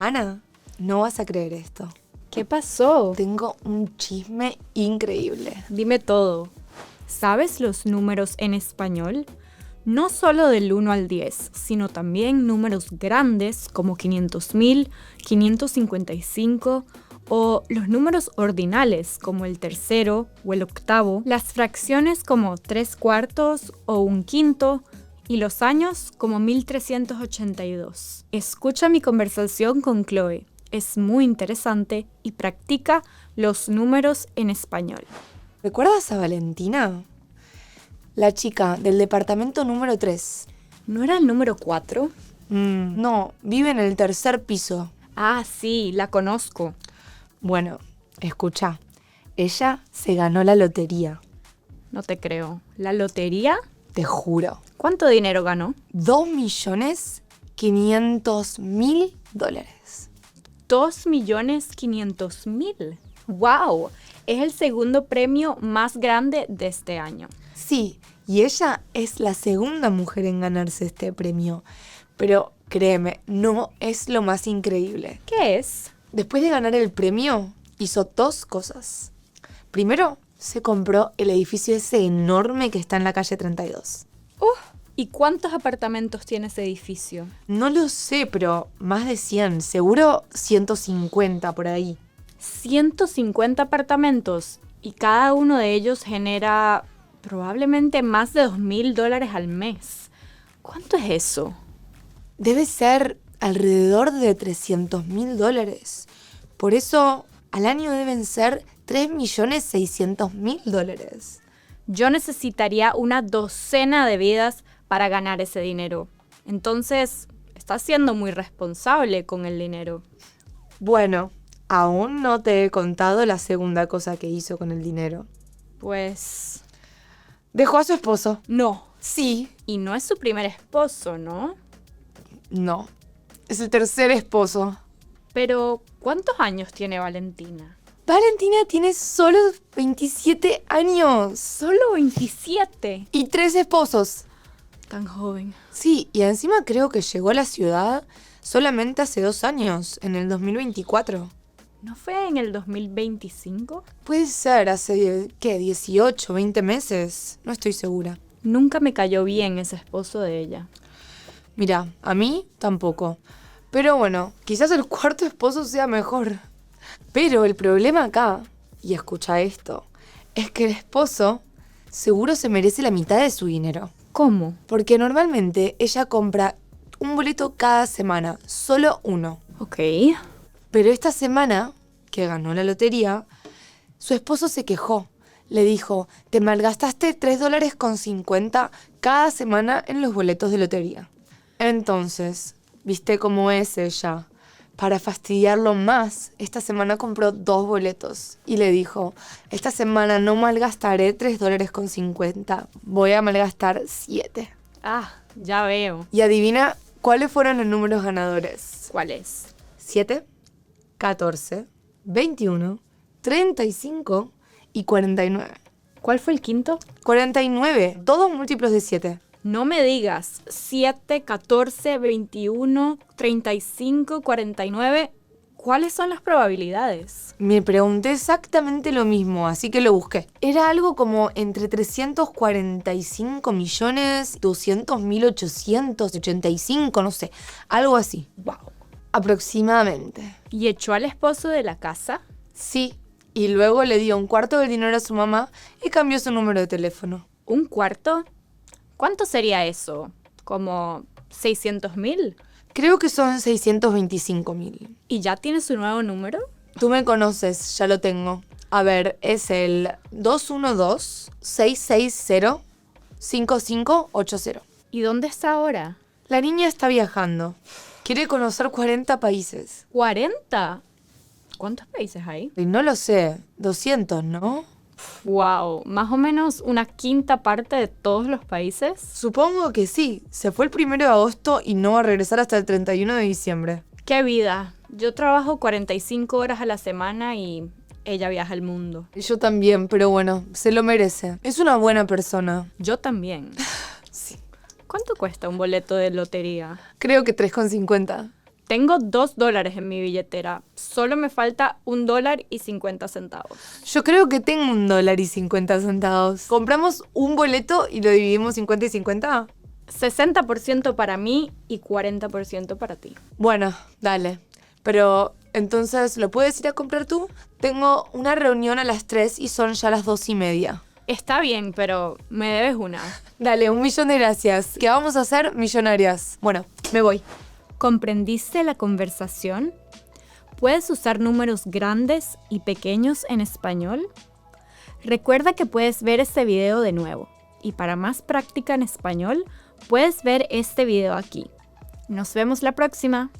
Ana, no vas a creer esto. ¿Qué pasó? Tengo un chisme increíble. Dime todo. ¿Sabes los números en español? No solo del 1 al 10, sino también números grandes como 500.000, 555 o los números ordinales como el tercero o el octavo, las fracciones como 3/4 o 1/5 y los años como 1382. Escucha mi conversación con Chloe. Es muy interesante y practica los números en español. ¿Recuerdas a Valentina? La chica del departamento número 3. ¿No era el número 4? No, vive en el 3er piso. Ah, sí, la conozco. Bueno, escucha, ella se ganó la lotería, No te creo. ¿La lotería? te juro. ¿Cuánto dinero ganó? $2.500.000. 2.500.000. ¡Wow! Es el segundo premio más grande de este año. Sí, y ella es la segunda mujer en ganarse este premio. Pero créeme, no es lo más increíble. ¿Qué es? Después de ganar el premio, hizo 2 cosas. Primero, se compró el edificio ese enorme que está en la calle 32. ¿Y cuántos apartamentos tiene ese edificio? No lo sé, pero más de 100, seguro 150 por ahí. 150 apartamentos y cada uno de ellos genera probablemente más de $2.000 al mes. ¿Cuánto es eso? Debe ser alrededor de $300.000. Por eso, al año deben ser $3.600.000. Yo necesitaría una docena de vidas para ganar ese dinero. Entonces, estás siendo muy responsable con el dinero. Bueno, aún no te he contado la segunda cosa que hizo con el dinero. Pues... Dejó a su esposo. no. Sí. Y no es su primer esposo, ¿no? No. Es el 3er esposo. Pero, ¿cuántos años tiene Valentina? Valentina tiene solo 27 años. Solo 27. Y 3 esposos. Tan joven. Sí, y encima creo que llegó a la ciudad solamente hace 2 años, en el 2024. ¿No fue en el 2025? Puede ser, hace, 18, 20 meses. No estoy segura. Nunca me cayó bien ese esposo de ella. Mira, a mí tampoco. Pero bueno, quizás el 4.º esposo sea mejor. Pero el problema acá, y escucha esto, es que el esposo seguro se merece la mitad de su dinero. ¿Cómo? Porque normalmente ella compra un boleto cada semana, solo uno. Ok. Pero esta semana, que ganó la lotería, su esposo se quejó. Le dijo, te malgastaste $3.50 cada semana en los boletos de lotería. Entonces, ¿viste cómo es ella? Para fastidiarlo más, esta semana compró 2 boletos y le dijo, esta semana no malgastaré $3.50, voy a malgastar 7. Ah, ya veo. Y adivina cuáles fueron los números ganadores. ¿Cuál es? 7, 14, 21, 35 y 49. ¿Cuál fue el quinto? 49, todos múltiplos de 7. No me digas. 7, 14, 21, 35, 49. ¿Cuáles son las probabilidades? Me pregunté exactamente lo mismo, así que lo busqué. Era algo como entre 345.200.885, no sé, algo así. Wow. Aproximadamente. ¿Y echó al esposo de la casa? Sí, y luego le dio un cuarto del dinero a su mamá y cambió su número de teléfono. ¿Un cuarto? ¿Cuánto sería eso? ¿Como 600.000? Creo que son 625.000. ¿Y ya tiene su nuevo número? Tú me conoces, ya lo tengo. A ver, es el 212-660-5580. ¿Y dónde está ahora? La niña está viajando. Quiere conocer 40 países. ¿40? ¿Cuántos países hay? Y no lo sé, 200, ¿no? Wow, más o menos una quinta parte de todos los países. Supongo que sí. Se fue el 1 de agosto y no va a regresar hasta el 31 de diciembre. ¡Qué vida! Yo trabajo 45 horas a la semana y ella viaja al mundo. Yo también, pero bueno, se lo merece. Es una buena persona. Yo también. Sí. ¿Cuánto cuesta un boleto de lotería? Creo que 3,50. Tengo $2 en mi billetera. Solo me falta $1.50. Yo creo que tengo $1.50. ¿Compramos un boleto y lo dividimos 50 y 50? 60% para mí y 40% para ti. Bueno, dale. Pero, entonces, ¿lo puedes ir a comprar tú? Tengo una reunión a las 3 y son ya las 2:30. Está bien, pero me debes una. Dale, 1.000.000 de gracias. ¿Qué vamos a hacer? Millonarias. Bueno, me voy. ¿Comprendiste la conversación? ¿Puedes usar números grandes y pequeños en español? Recuerda que puedes ver este video de nuevo. Y para más práctica en español, puedes ver este video aquí. Nos vemos la próxima.